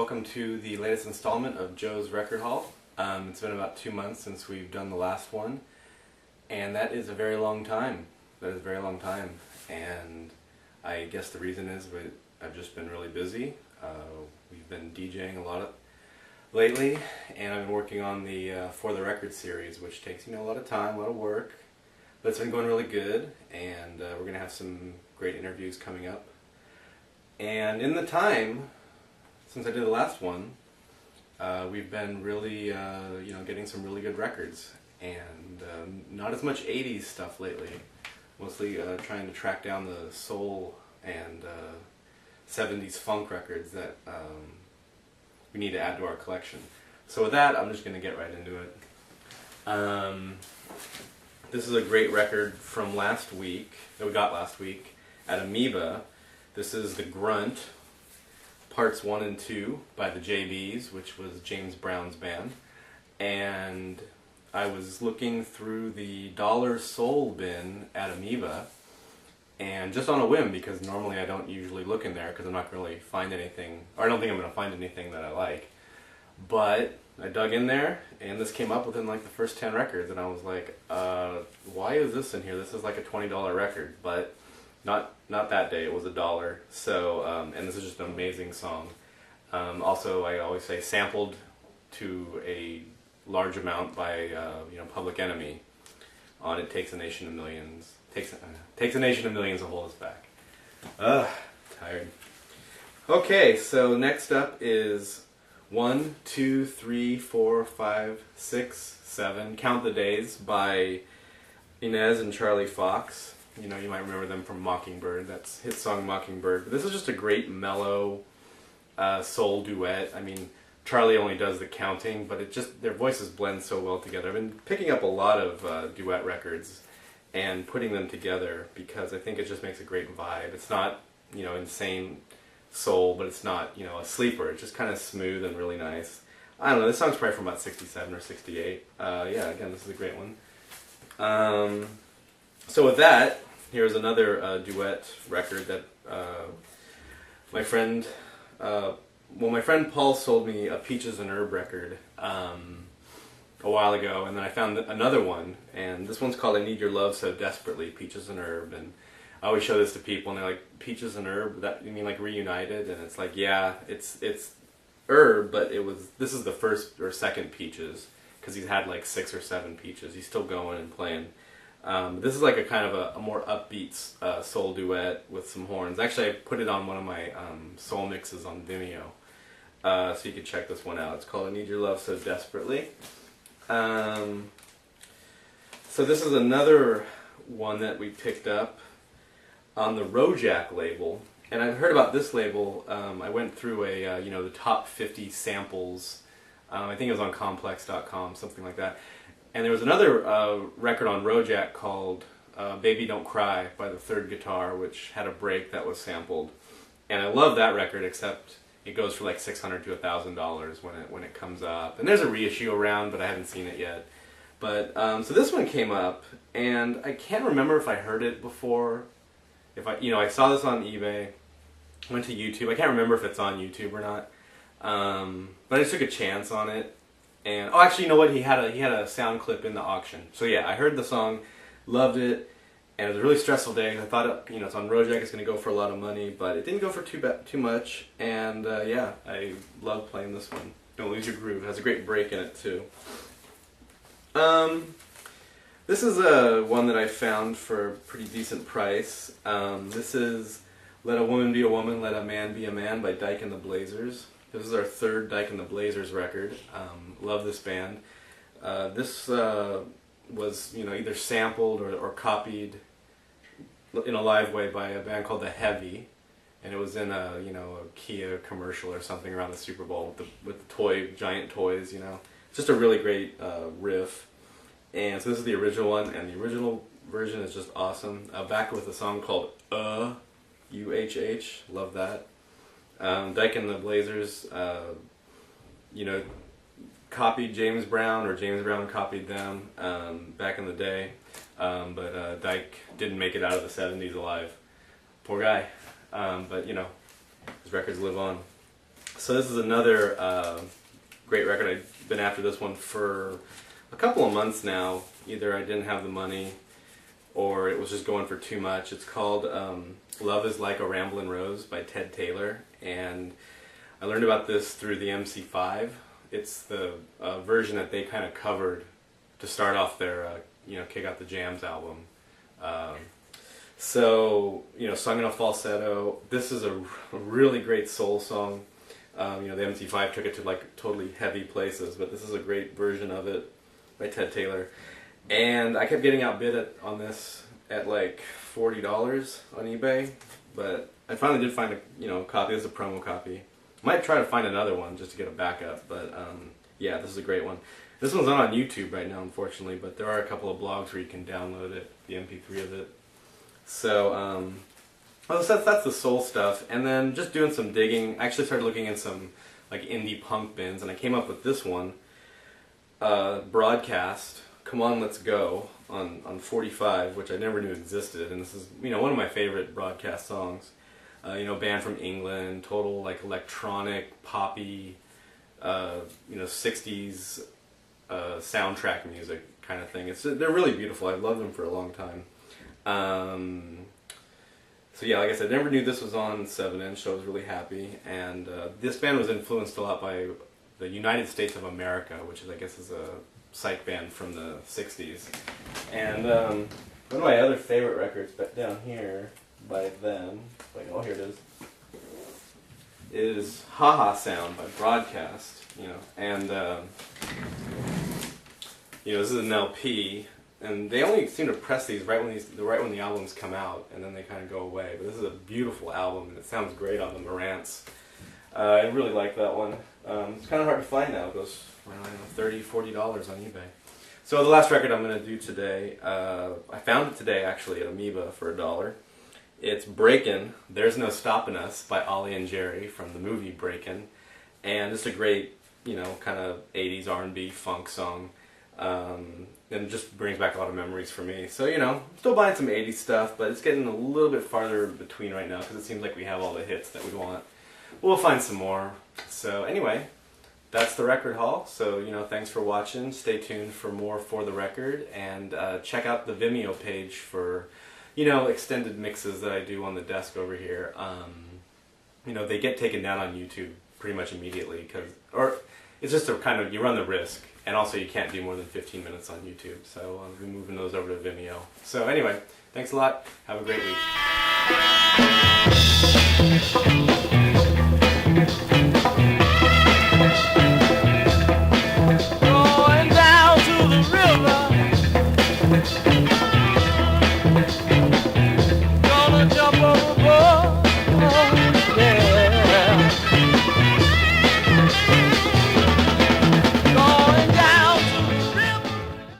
welcome to the latest installment of Joe's Record Haul. It's been about 2 months since we've done the last one, and that is a very long time. And I guess the reason is I've just been really busy. We've been DJing a lot lately, and I've been working on the For the Record series, which takes a lot of time, a lot of work, but it's been going really good, and we're going to have some great interviews coming up. And in the time since I did the last one, we've been really, getting some really good records, and not as much 80s stuff lately. Mostly trying to track down the soul and 70s funk records that we need to add to our collection. So with that, I'm just going to get right into it. This is a great record from last week, that we got last week at Amoeba. This is The Grunt, Parts 1 and 2 by the JBs, which was James Brown's band. And I was looking through the Dollar Soul bin at Amoeba, and just on a whim, because normally I don't usually look in there because I'm not going to really find anything, or I don't think I'm going to find anything that I like. But I dug in there, and this came up within like the first 10 records, and I was like, why is this in here? This is like a $20 record, but not that day, it was $1. So, and this is just an amazing song. Also, I always say sampled to a large amount by Public Enemy on It Takes a Nation of Millions. Takes a Nation of Millions to hold us back. Tired. Okay, so next up is 1, 2, 3, 4, 5, 6, 7, Count the Days by Inez and Charlie Fox. You might remember them from Mockingbird. That's hit song Mockingbird. But this is just a great mellow soul duet. I mean, Charlie only does the counting, but their voices blend so well together. I've been picking up a lot of duet records and putting them together because I think it just makes a great vibe. It's not, insane soul, but it's not, a sleeper. It's just kind of smooth and really nice. I don't know, this song's probably from about 67 or 68. Yeah, again, this is a great one. So with that, here's another duet record that my friend Paul sold me a Peaches and Herb record a while ago, and then I found another one, and this one's called I Need Your Love So Desperately, Peaches and Herb, and I always show this to people, and they're like, Peaches and Herb, that you mean like reunited? And it's like, yeah, it's Herb, but this is the first or second Peaches, because he's had like 6 or 7 Peaches. He's still going and playing. This is like a kind of a more upbeat soul duet with some horns. Actually, I put it on one of my soul mixes on Vimeo, so you can check this one out. It's called I Need Your Love So Desperately. So this is another one that we picked up on the Rojak label. And I've heard about this label. I went through the top 50 samples. I think it was on complex.com, something like that. And there was another record on Rojak called Baby Don't Cry by the Third Guitar, which had a break that was sampled. And I love that record, except it goes for like $600 to $1,000 when it comes up. And there's a reissue around, but I haven't seen it yet. But so this one came up, and I can't remember if I heard it before. If I saw this on eBay, went to YouTube. I can't remember if it's on YouTube or not. But I just took a chance on it. And actually, you know what? He had a sound clip in the auction. So yeah, I heard the song, loved it, and it was a really stressful day. I thought, it's on Rojak, it's going to go for a lot of money, but it didn't go for too much. And yeah, I love playing this one. Don't Lose Your Groove. It has a great break in it too. This is one that I found for a pretty decent price. This is Let a Woman Be a Woman, Let a Man Be a Man by Dyke and the Blazers. This is our third Dyke and the Blazers record. Love this band. This was either sampled or copied in a live way by a band called The Heavy, and it was in a Kia commercial or something around the Super Bowl with the giant toys. Just a really great riff. And so this is the original one, and the original version is just awesome. Back with a song called U-H-H. Love that. Dyke and the Blazers, copied James Brown, or James Brown copied them back in the day, but Dyke didn't make it out of the 70s alive. Poor guy. But his records live on. So this is another great record. I've been after this one for a couple of months now. Either I didn't have the money or it was just going for too much. It's called Love is Like a Ramblin' Rose by Ted Taylor, and I learned about this through the MC5. It's the version that they kind of covered to start off their Kick Out the Jams album. So, sung in a falsetto. This is a really great soul song. The MC5 took it to like totally heavy places, but this is a great version of it by Ted Taylor. And I kept getting outbid on this at like $40 on eBay, but I finally did find a copy. This is a promo copy. Might try to find another one just to get a backup, but yeah, this is a great one. This one's not on YouTube right now, unfortunately, but there are a couple of blogs where you can download it, the MP3 of it. So, that's the soul stuff, and then just doing some digging. I actually started looking in some like indie punk bins, and I came up with this one, Broadcast, Come On Let's Go, on 45, which I never knew existed, and this is one of my favorite Broadcast songs. Band from England, total like electronic, poppy, 60s soundtrack music kind of thing. They're really beautiful. I've loved them for a long time. So yeah, like I said, I never knew this was on 7-inch, so I was really happy. And this band was influenced a lot by the United States of America, which I guess is a psych band from the 60s. And one of my other favorite records down here by them, here it is Ha Ha Sound by Broadcast, and this is an LP, and they only seem to press these right when the albums come out, and then they kind of go away. But this is a beautiful album, and it sounds great on the Marantz. I really like that one. It's kind of hard to find now. It goes $30, $40 on eBay. So the last record I'm going to do today, I found it today actually at Amoeba for $1. It's Breakin', There's No Stoppin' Us by Ollie and Jerry from the movie Breakin', and it's a great, kind of 80s R&B funk song, and it just brings back a lot of memories for me. So, I'm still buying some 80s stuff, but it's getting a little bit farther between right now because it seems like we have all the hits that we want. We'll find some more. So anyway, that's the record haul. So, thanks for watching. Stay tuned for more For the Record, and check out the Vimeo page for extended mixes that I do on the desk over here. They get taken down on YouTube pretty much immediately, or it's just a kind of, you run the risk, and also you can't do more than 15 minutes on YouTube, so I'll be moving those over to Vimeo. So anyway, thanks a lot, have a great week.